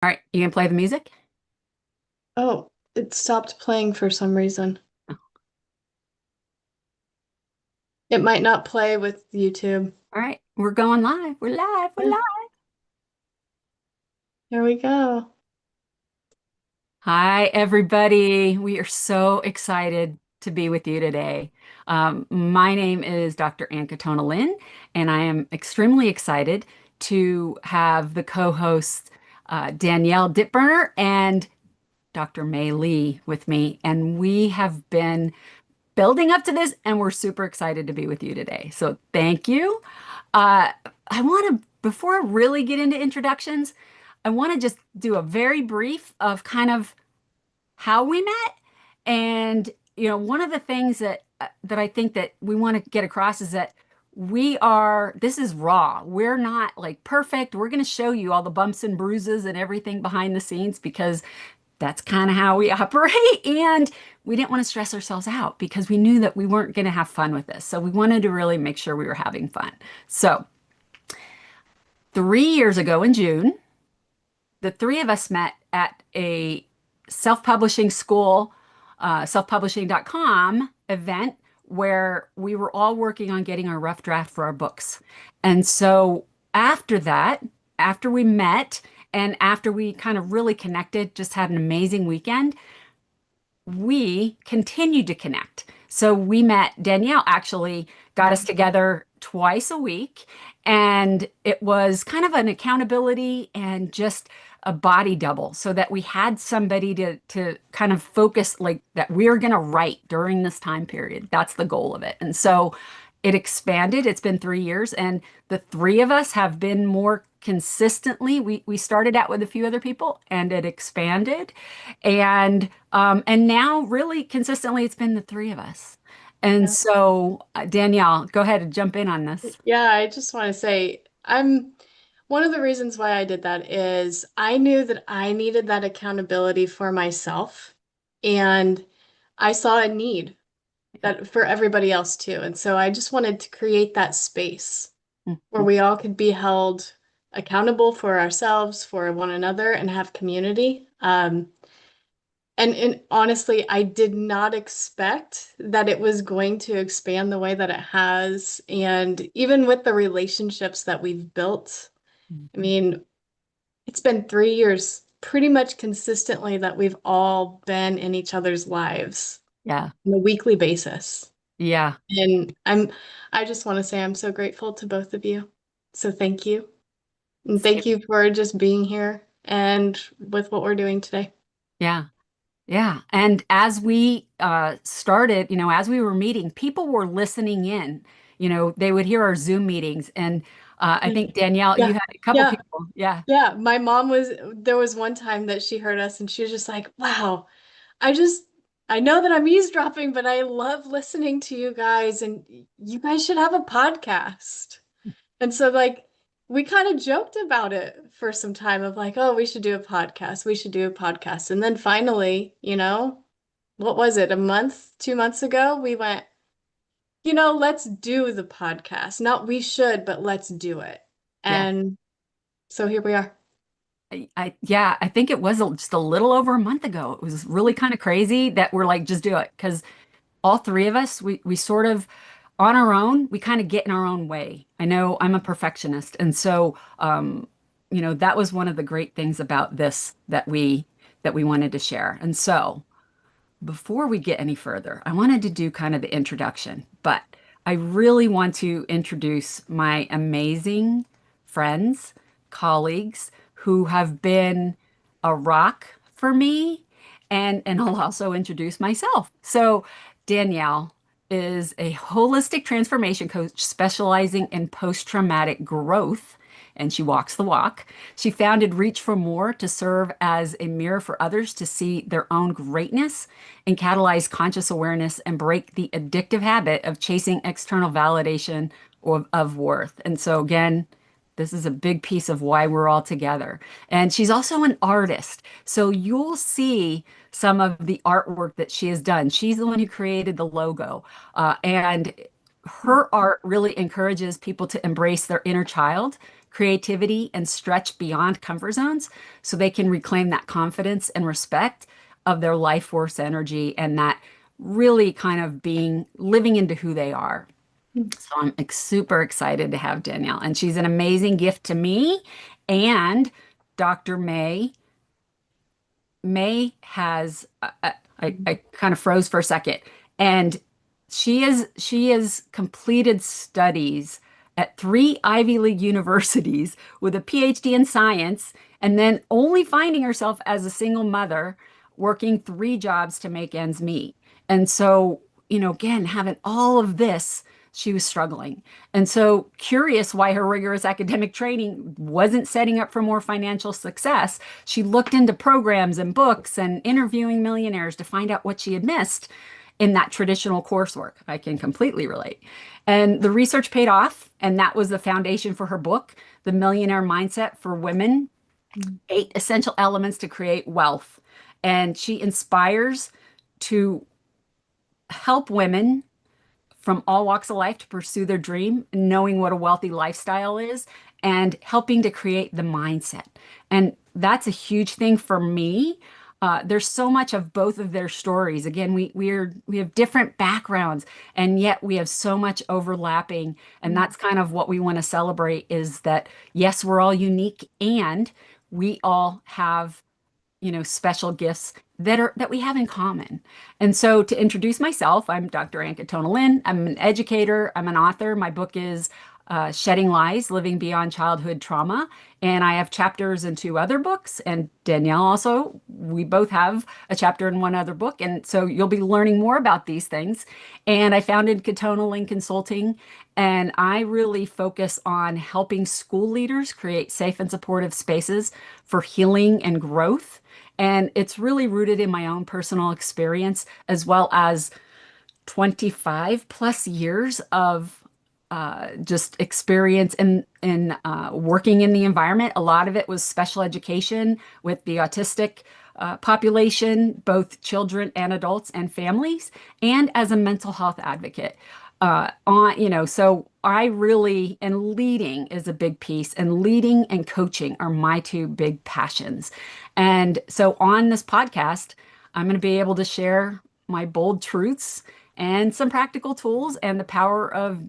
All right, you gonna play the music? Oh, it stopped playing for some reason. It might not play with YouTube. All right, we're going live. We're live. We're Yeah, live. here we go. Hi, everybody. We are so excited to be with you today. My name is Dr. Ann Katona Lynn, and I am extremely excited to have the co-hosts Danielle Ditburner and Dr. May Lee with me. And we have been building up to this, and we're super excited to be with you today. So thank you. Uh, I want to, before I really get into introductions, I want to just do a very brief of kind of how we met. And, one of the things that I think that we want to get across is that this is raw. We're not like perfect. We're going to show you all the bumps and bruises and everything behind the scenes because that's kind of how we operate. And we didn't want to stress ourselves out because we knew that we weren't going to have fun with this. So we wanted to really make sure we were having fun. So 3 years ago in June, the three of us met at a self-publishing school, selfpublishing.com event where we were all working on getting our rough draft for our books. And so after that, after we met and after we kind of really connected, just had an amazing weekend, we continued to connect. So we met, Danielle actually got us together twice a week, and it was kind of an accountability and just a body double so that we had somebody to kind of focus like that we're going to write during this time period. That's the goal of it. And so it expanded. It's been 3 years, and the three of us have been more consistently. We started out with a few other people, and it expanded, and now really consistently, it's been the three of us. And Yeah. so, Danielle, go ahead and jump in on this. Yeah, I just want to say I'm one of the reasons why I did that is I knew that I needed that accountability for myself, and I saw a need that for everybody else too. And so I just wanted to create that space where Mhm. we all could be held accountable for ourselves, for one another, and have community. And honestly, I did not expect that it was going to expand the way that it has. And even with the relationships that we've built, I Mhm. mean, it's been 3 years pretty much consistently that we've all been in each other's lives Yeah. on a weekly basis. Yeah. And I just want to say I'm so grateful to both of you. So thank you. And thank Same. you for just being here and with what we're doing today. Yeah. Yeah. And as we started, as we were meeting, people were listening in. They would hear our Zoom meetings. And I Yeah. think, Danielle, you Yeah. had a couple Yeah. people. Yeah. Yeah. My mom there was one time that she heard us and she was just like, wow, I just, I know that I'm eavesdropping, but I love listening to you guys and you guys should have a podcast. And so like we kind of joked about it for some time of like, oh, we should do a podcast. We should do a podcast. And then finally, what was it? A month, 2 months ago, we went, let's do the podcast. Not we should, but let's do it. Yeah. And so here we are. Yeah, I think it was just a little over a month ago. It was really kind of crazy that we're like, just do it. Because all three of us, we sort of, on our own, we kind of get in our own way. I know I'm a perfectionist. And so, that was one of the great things about this that we wanted to share. And so, before we get any further, I wanted to do kind of the introduction, but I really want to introduce my amazing friends, colleagues who have been a rock for me, and I'll also introduce myself. So, Danielle is a holistic transformation coach specializing in post-traumatic growth, and she walks the walk. She founded Reach for More to serve as a mirror for others to see their own greatness and catalyze conscious awareness and break the addictive habit of chasing external validation of worth. And so, again, this is a big piece of why we're all together. And she's also an artist. So you'll see some of the artwork that she has done. She's the one who created the logo. And her art really encourages people to embrace their inner child creativity and stretch beyond comfort zones so they can reclaim that confidence and respect of their life force energy and that really kind of being living into who they are. So I'm super excited to have Danielle, and she's an amazing gift to me. And Dr. May has I kind of froze for a second, and she has completed studies at three Ivy League universities with a PhD in science, and then only finding herself as a single mother working three jobs to make ends meet. And so, again, having all of this, she was struggling. And so, curious why her rigorous academic training wasn't setting up for more financial success, she looked into programs and books and interviewing millionaires to find out what she had missed in that traditional coursework. I can completely relate. And the research paid off, and that was the foundation for her book, The Millionaire Mindset for Women: 8 Essential Elements to Create Wealth. And she inspires to help women from all walks of life to pursue their dream, knowing what a wealthy lifestyle is, and helping to create the mindset. And that's a huge thing for me. There's so much of both of their stories. Again, we have different backgrounds, and yet we have so much overlapping. And that's kind of what we want to celebrate is that yes, we're all unique, and we all have special gifts that we have in common. And so to introduce myself, I'm Dr. Ankatona Lynn. I'm an educator. I'm an author. My book is Shedding Lies, Living Beyond Childhood Trauma. And I have chapters in 2 other books. And Danielle also, we both have a chapter in one other book. And so you'll be learning more about these things. And I founded Katona Lynn Consulting. And I really focus on helping school leaders create safe and supportive spaces for healing and growth. And it's really rooted in my own personal experience, as well as 25 plus years of just experience in working in the environment. A lot of it was special education with the autistic population, both children and adults and families, and as a mental health advocate. So I really, and leading is a big piece, and leading and coaching are my two big passions. And so on this podcast, I'm going to be able to share my bold truths and some practical tools and the power of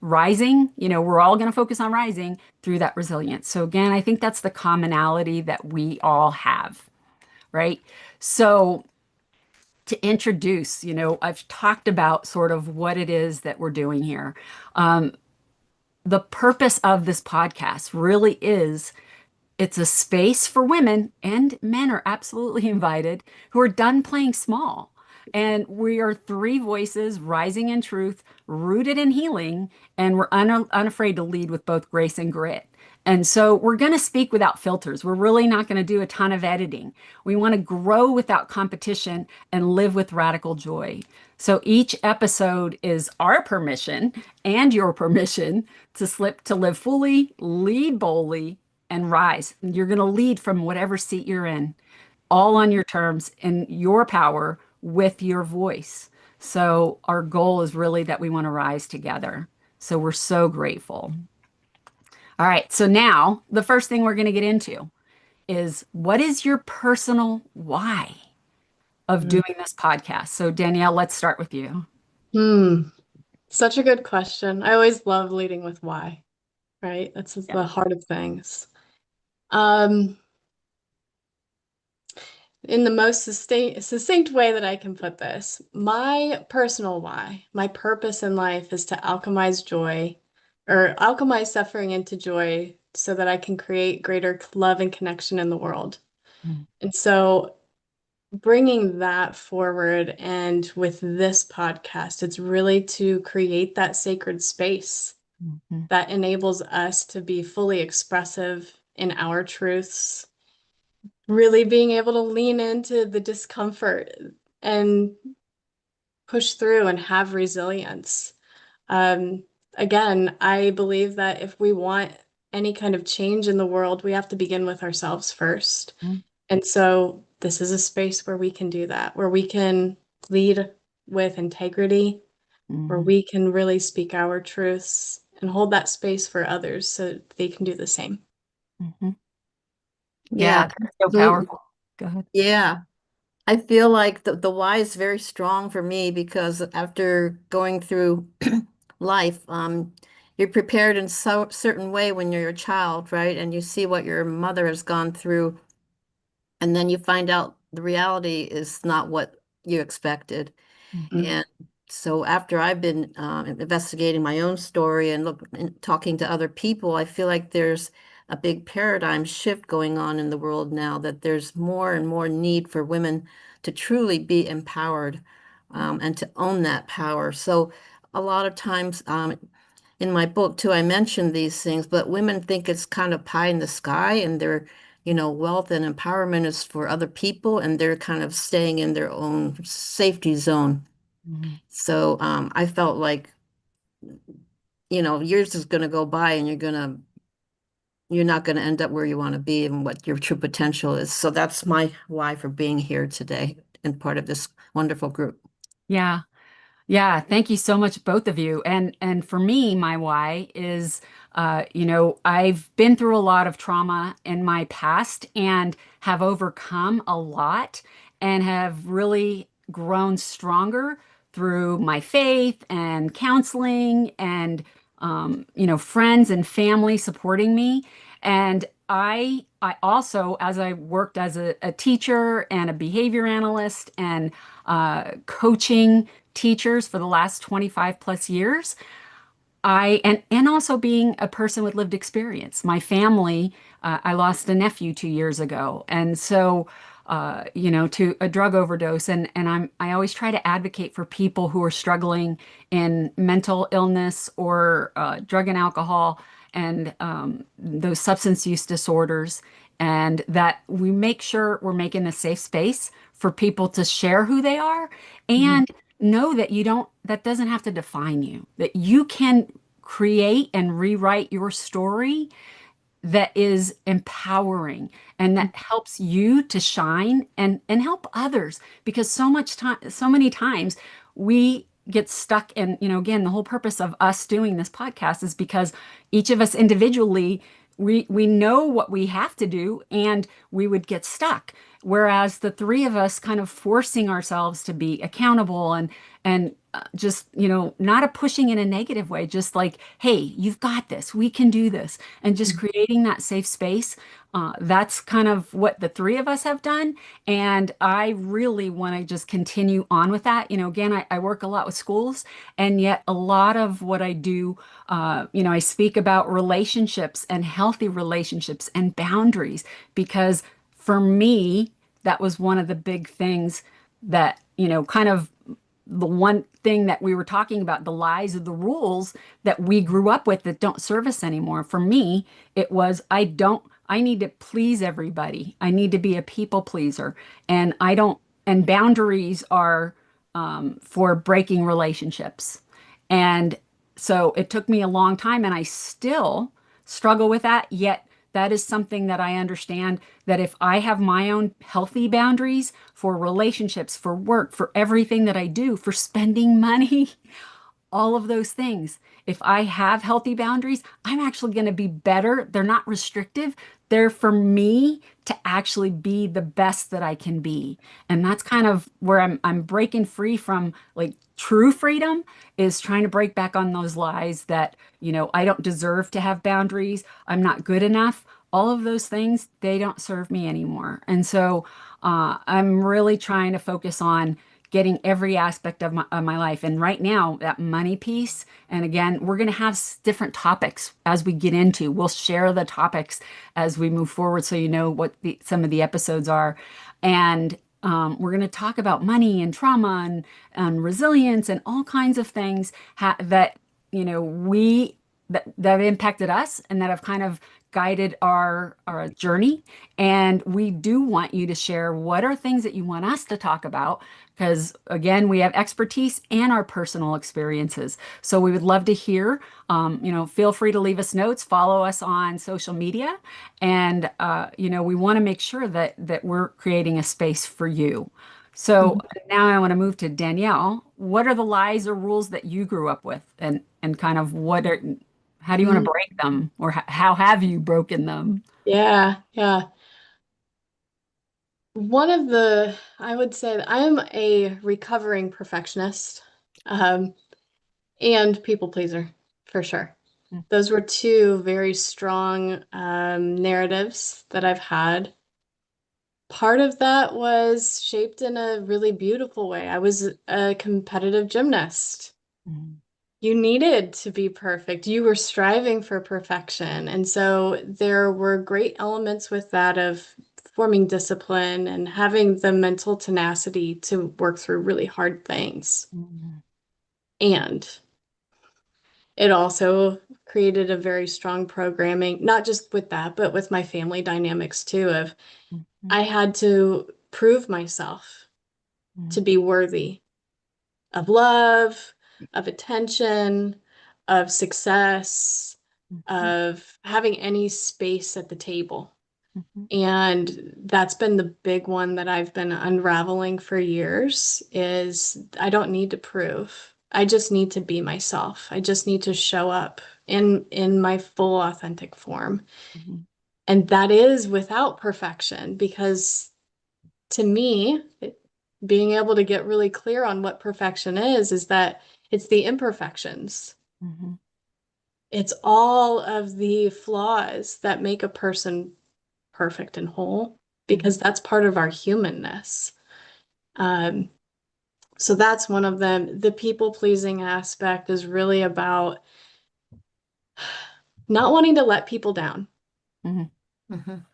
rising. We're all going to focus on rising through that resilience. So again, I think that's the commonality that we all have, right? So to introduce, I've talked about sort of what it is that we're doing here. The purpose of this podcast really is it's a space for women, and men are absolutely invited, who are done playing small. And we are three voices rising in truth, rooted in healing, and we're unafraid to lead with both grace and grit. And so we're going to speak without filters. We're really not going to do a ton of editing. We want to grow without competition and live with radical joy. So each episode is our permission and your permission to live fully, lead boldly, and rise. You're going to lead from whatever seat you're in, all on your terms, in your power, with your voice. So our goal is really that we want to rise together. So we're so grateful. All right. So now the first thing we're going to get into is what is your personal why of doing this podcast? So Danielle, let's start with you. Hmm. Such a good question. I always love leading with why, right? That's Yeah. the heart of things. Um, in the most succinct way that I can put this, my personal why, my purpose in life is to alchemize joy or alchemize suffering into joy so that I can create greater love and connection in the world. Mm. And so bringing that forward and with this podcast, it's really to create that sacred space Mhm. that enables us to be fully expressive in our truths, really being able to lean into the discomfort and push through and have resilience. Um, Again, I believe that if we want any kind of change in the world, we have to begin with ourselves first. Mm. And so this is a space where we can do that, where we can lead with integrity, where Mhm. we can really speak our truths and hold that space for others so that they can do the same. Mhm. Yeah, Yeah, that's so absolutely. powerful. Go ahead. Yeah. I feel like the why is very strong for me because after going through life, you're prepared in so certain way when you're a child, right? And you see what your mother has gone through, and then you find out the reality is not what you expected. Mhm. And so after I've been investigating my own story and talking to other people, I feel like there's a big paradigm shift going on in the world now, that there's more and more need for women to truly be empowered, and to own that power. So a lot of times, in my book too, I mentioned these things, but women think it's kind of pie in the sky, and their, wealth and empowerment is for other people, and they're kind of staying in their own safety zone. Mhm. So I felt like, years is going to go by, and you're not going to end up where you want to be and what your true potential is. So that's my why for being here today and part of this wonderful group. Yeah. Yeah, thank you so much, both of you. And for me, my why is, I've been through a lot of trauma in my past and have overcome a lot and have really grown stronger through my faith and counseling and friends and family supporting me. And I also, as I worked as a teacher and a behavior analyst and coaching teachers for the last 25 plus years. And also being a person with lived experience. My family, I lost a nephew 2 years ago. And so, to a drug overdose. And I always try to advocate for people who are struggling in mental illness or drug and alcohol and those substance use disorders, and that we make sure we're making a safe space for people to share who they are Mhm. and know that that doesn't have to define you, that you can create and rewrite your story that is empowering and that helps you to shine and help others, because so many times we get stuck in, again, the whole purpose of us doing this podcast is because each of us individually, we know what we have to do and we would get stuck, whereas the three of us kind of forcing ourselves to be accountable and just, not a pushing in a negative way, just like, hey, you've got this, we can do this, and just creating that safe space. That's kind of what the three of us have done. And I really want to just continue on with that. Again, I work a lot with schools, and yet a lot of what I do, I speak about relationships and healthy relationships and boundaries, because for me, that was one of the big things that, kind of the one thing that we were talking about, the lies of the rules that we grew up with that don't serve us anymore. For me, it was I need to please everybody. I need to be a people pleaser. And I don't, and boundaries are for breaking relationships. And so it took me a long time, and I still struggle with that. Yet that is something that I understand, that if I have my own healthy boundaries for relationships, for work, for everything that I do, for spending money, all of those things. If I have healthy boundaries, I'm actually going to be better. They're not restrictive. They're for me to actually be the best that I can be. And that's kind of where I'm breaking free from, like, true freedom is trying to break back on those lies that, I don't deserve to have boundaries. I'm not good enough. All of those things, they don't serve me anymore. And so I'm really trying to focus on getting every aspect of my life. And right now, that money piece, and again, we're going to have different topics as we get into. We'll share the topics as we move forward so you know what some of the episodes are. And we're going to talk about money and trauma and resilience and all kinds of things that, that have impacted us and that have kind of guided our journey. And we do want you to share what are things that you want us to talk about, because again, we have expertise and our personal experiences. So we would love to hear. Feel free to leave us notes, follow us on social media, and we want to make sure that we're creating a space for you. So Mhm. now I want to move to Danielle. What are the lies or rules that you grew up with, and kind of what are How do you want to break them, or how have you broken them? Yeah, yeah. I would say that I am a recovering perfectionist, um, and people pleaser for sure. Those were two very strong narratives that I've had. Part of that was shaped in a really beautiful way. I was a competitive gymnast. Mhm. You needed to be perfect. You were striving for perfection. And so there were great elements with that of forming discipline and having the mental tenacity to work through really hard things. Mhm. And it also created a very strong programming, not just with that, but with my family dynamics too, of Mhm. I had to prove myself to Mhm. be worthy of love, of attention, of success, Mhm. of having any space at the table. Mhm. And that's been the big one that I've been unraveling for years is I don't need to prove. I just need to be myself. I just need to show up in my full authentic form. Mhm. And that is without perfection because to me, being able to get really clear on what perfection is that it's the imperfections. Mhm. It's all of the flaws that make a person perfect and whole Mhm. because that's part of our humanness. Um, so that's one of them. The people pleasing aspect is really about not wanting to let people down. Mhm. Mhm.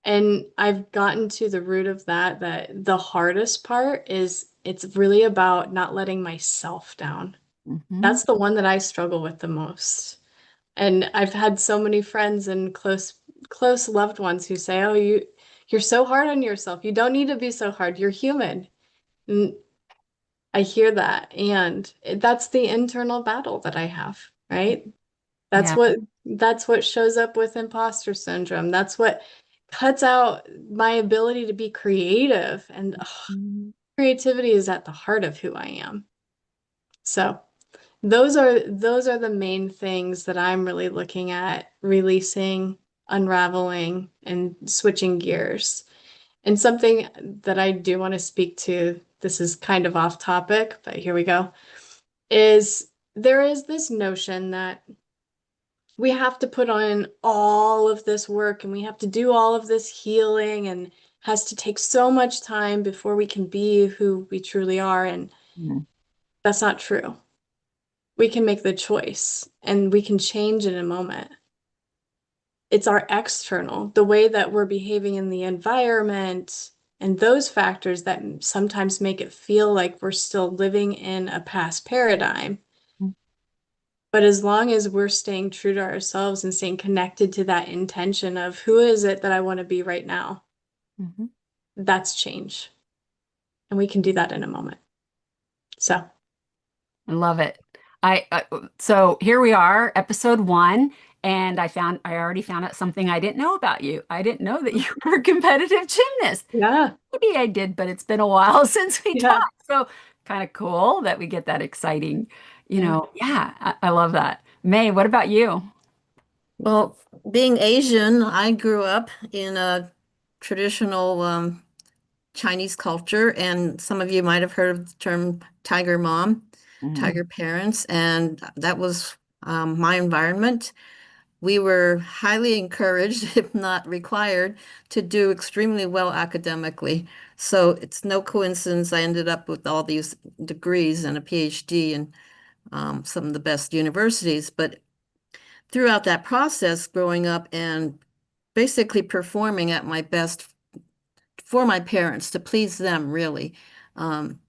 And I've gotten to the root of that, that the hardest part is it's really about not letting myself down. Mhm. That's the one that I struggle with the most. And I've had so many friends and close loved ones who say, "Oh, you're so hard on yourself. You don't need to be so hard. You're human." And I hear that, and that's the internal battle that I have, right? That's Yeah. what shows up with imposter syndrome. That's what cuts out my ability to be creative, and Mhm. creativity is at the heart of who I am. So those are the main things that I'm really looking at releasing, unraveling, and switching gears. And something that I do want to speak to, this is kind of off topic, but here we go, is there is this notion that we have to put on all of this work and we have to do all of this healing and has to take so much time before we can be who we truly are. And Mhm. that's not true. We can make the choice and we can change in a moment. It's our external, the way that we're behaving in the environment and those factors that sometimes make it feel like we're still living in a past paradigm. But as long as we're staying true to ourselves and staying connected to that intention of who is it that I want to be right now, Mhm. that's change. And we can do that in a moment. So, I love it. So here we are, episode one, and I already found out something I didn't know about you. I didn't know that you were a competitive gymnast. yeah, Maybe I did, but it's been a while since we yeah, talked. So kind of cool that we get that exciting, yeah. yeah, I love that. May, what about you? Well, being Asian, I grew up in a traditional Chinese culture, and some of you might have heard of the term tiger mom, Mhm. tiger parents, and that was my environment. We were highly encouraged, if not required, to do extremely well academically. So it's no coincidence I ended up with all these degrees and a PhD in some of the best universities. But throughout that process, growing up and basically performing at my best for my parents to please them, really, um,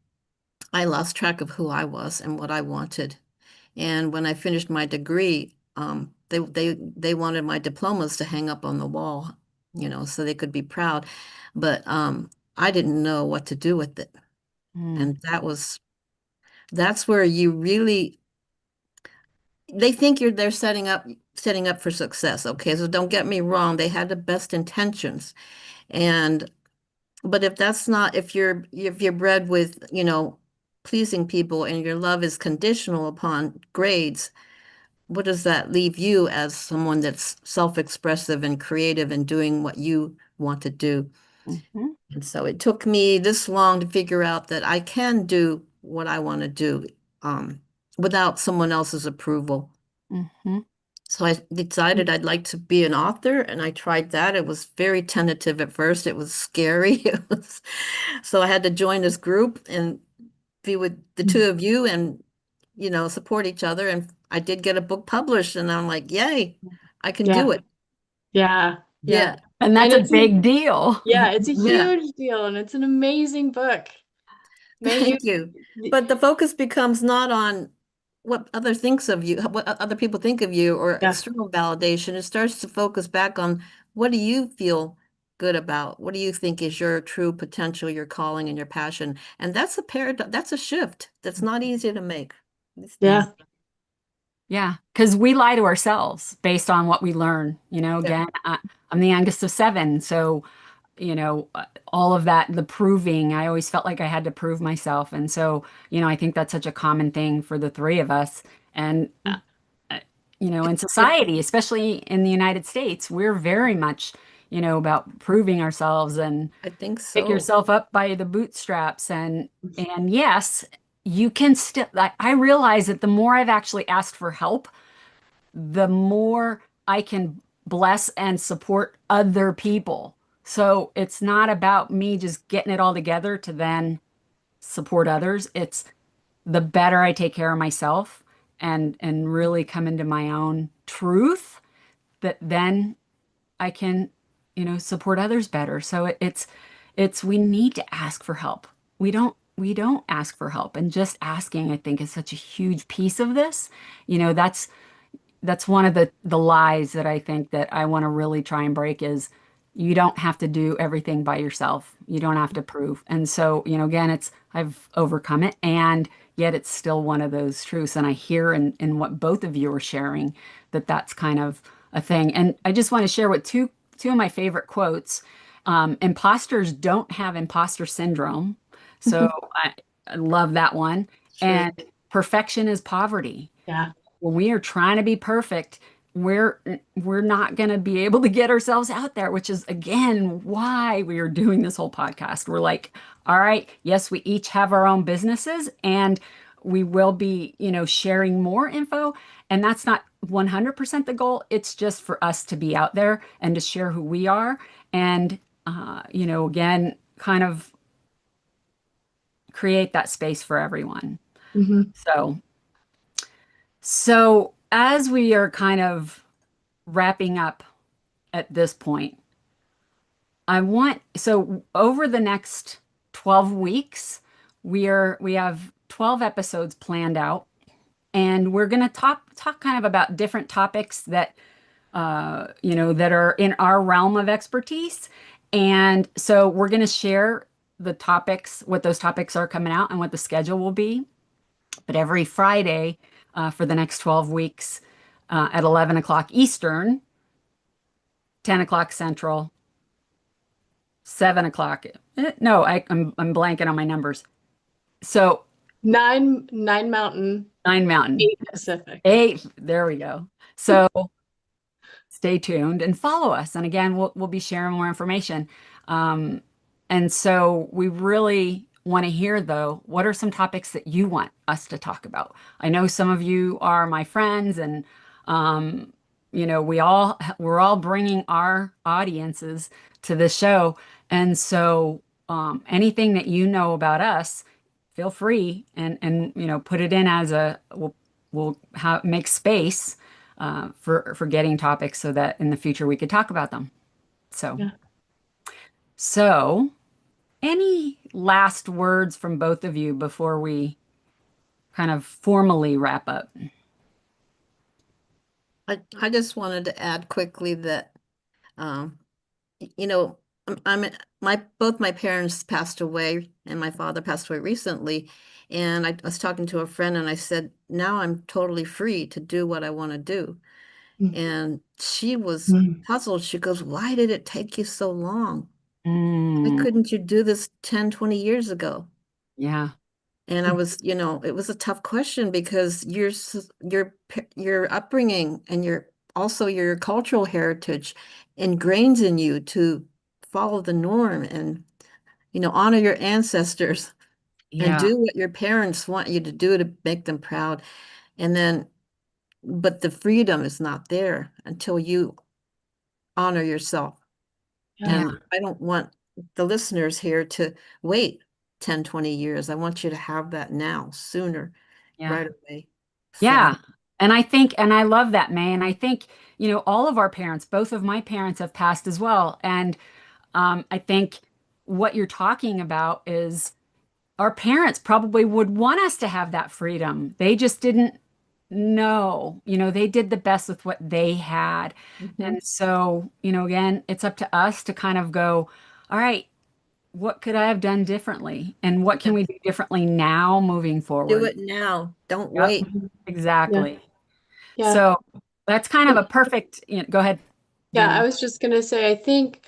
I lost track of who I was and what I wanted. And when I finished my degree, they wanted my diplomas to hang up on the wall, so they could be proud. But I didn't know what to do with it. Mm. And that's where you really they think they're setting up for success. Okay, so don't get me wrong, they had the best intentions. And but if you're bred with, pleasing people and your love is conditional upon grades, what does that leave you as someone that's self-expressive and creative and doing what you want to do? Mhm. And so it took me this long to figure out that I can do what I want to do, um, without someone else's approval. Mhm. So I decided I'd like to be an author, and I tried that. It was very tentative at first. It was scary. So I had to join this group and be with the two of you and, support each other. And I did get a book published, and I'm like, yay, I can do Yeah. it. Yeah. Yeah. Yeah. And And that's a big deal. yeah, it's a Yeah. huge deal and it's an amazing book. May you Thank you. But the focus becomes not on what other thinks of you, what other people think of you, or yeah. external validation. It starts to focus back on what do you feel good about? What do you think is your true potential, your calling, and your passion? And that's a paradigm, that's a shift. That's not easy to make. Yeah. Yeah. Yeah, because we lie to ourselves based on what we learn. Yeah. Again, I'm the youngest of seven. So, all of that, the proving, I always felt like I had to prove myself. And so, I think that's such a common thing for the three of us. And, uh, in It, society, especially in the United States, we're very much, about proving ourselves and I think pick so. yourself up by the bootstraps. And yes, you can still, I realize that the more I've actually asked for help, the more I can bless and support other people. So it's not about me just getting it all together to then support others. It's the better I take care of myself and really come into my own truth, that then I can, support others better. So it's we need to ask for help. We don't ask for help, and just asking, I think, is such a huge piece of this. That's one of the lies that I think that I want to really try and break is you don't have to do everything by yourself. You don't have to prove. And so, again, I've overcome it, and yet it's still one of those truths. And I hear in what both of you are sharing that that's kind of a thing. And I just want to share what two of my favorite quotes. Imposters don't have imposter syndrome. So I love that one. True. And perfection is poverty. Yeah. When we are trying to be perfect, we're not going to be able to get ourselves out there, which is again why we are doing this whole podcast. We're like, all right, yes, we each have our own businesses, and we will be, sharing more info, and that's not 100% the goal. It's just for us to be out there and to share who we are, and again, kind of create that space for everyone. Hmm. So as we are kind of wrapping up at this point, so over the next 12 weeks, we have 12 episodes planned out, and we're going to talk kind of about different topics that that are in our realm of expertise. And so we're going to share the topics, what those topics are coming out and what the schedule will be. But every Friday for the next 12 weeks at 11 o'clock Eastern, 10 o'clock Central, 7 o'clock. No, I'm blanking on my numbers. So Nine Mountain, 9 Mountain, 8 Pacific. 8, there we go. So stay tuned and follow us. And again, we'll be sharing more information. Um, and so we really want to hear, though, what are some topics that you want us to talk about? I know some of you are my friends, and we're all bringing our audiences to the show. And so anything that you know about us, feel free and put it in as we'll make space for getting topics so that in the future we could talk about them. So, Yeah. so any last words from both of you before we kind of formally wrap up? I just wanted to add quickly that, um, you know, my both my parents passed away and my father passed away recently. And I was talking to a friend and I said, now I'm totally free to do what I want to do. And she was Mhm. puzzled. She goes, why did it take you so long? Why Mm, couldn't you do this 10, 20 years ago? yeah. And I was, it was a tough question because your upbringing and your cultural heritage ingrains in you to follow the norm and, honor your ancestors and Yeah. do what your parents want you to do to make them proud. And then, but the freedom is not there until you honor yourself. Yeah. Yeah. And I don't want the listeners here to wait 10, 20 years. I want you to have that now, sooner, Yeah. right away. So, Yeah. And I think, and I love that, May. And I think, all of our parents, both of my parents have passed as well. And I think what you're talking about is our parents probably would want us to have that freedom. They just didn't know, they did the best with what they had. mhm. And so, again, it's up to us to kind of go, all right, what could I have done differently? And what can we Yes. do differently now moving Do forward? it now. Don't Yep, wait. Mhm. Yeah. exactly. Yeah. So that's kind of a perfect, go ahead, Yeah, I Danielle. was just gonna say, I think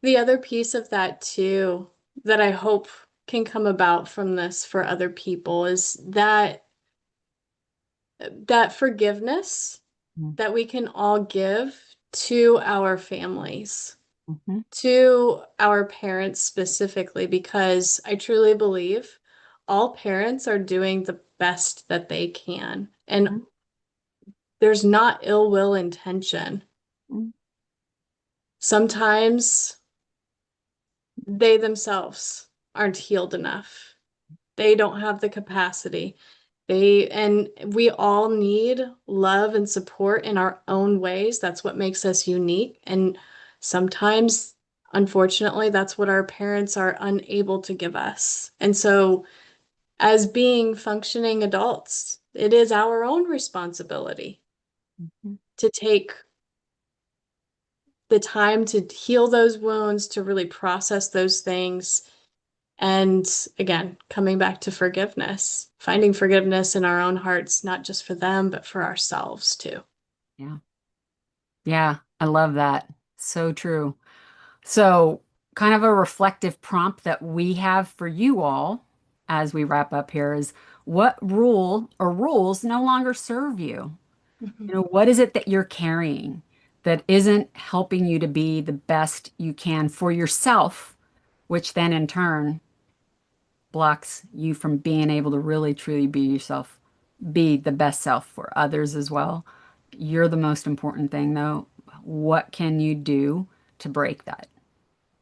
the other piece of that too, that I hope can come about from this for other people is that forgiveness that we can all give to our families, Mhm, to our parents specifically, because I truly believe all parents are doing the best that they can. And mhm, there's not ill will intention. mhm, Sometimes they themselves aren't healed enough. They don't have the capacity. And we all need love and support in our own ways. That's what makes us unique. And sometimes, unfortunately, that's what our parents are unable to give us. And so, as being functioning adults, it is our own responsibility mhm. to take the time to heal those wounds, to really process those things. And again, coming back to forgiveness, finding forgiveness in our own hearts, not just for them, but for ourselves too. Yeah. Yeah, I love that. So true. So, kind of a reflective prompt that we have for you all as we wrap up here is what rule or rules no longer serve you? Mhm. What is it that you're carrying that isn't helping you to be the best you can for yourself, which then in turn blocks you from being able to really truly be yourself, be the best self for others as well. You're the most important thing, though. What can you do to break that?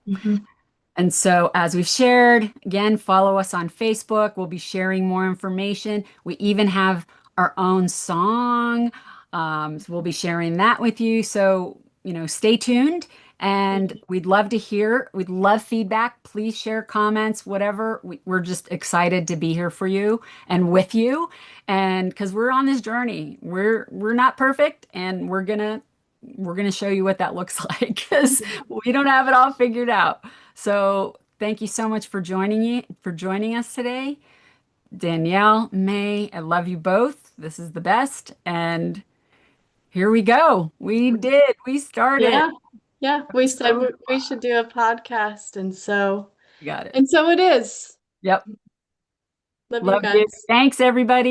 Mhm. And so, as we've shared, again, follow us on Facebook. We'll be sharing more information. We even have our own song. So we'll be sharing that with you. So, stay tuned. And we'd love to hear, we'd love feedback. Please share comments, whatever. We're just excited to be here for you and with you. And because we're on this journey, we're not perfect, and we're gonna show you what that looks like because we don't have it all figured out. So thank you so much for joining us today. Danielle, May, I love you both. This is the best. And here we go. We did. We started. Yeah. Yeah. We said we should do a podcast. You got it. And so it is. Yep. Love you Love you. guys. Thanks, everybody.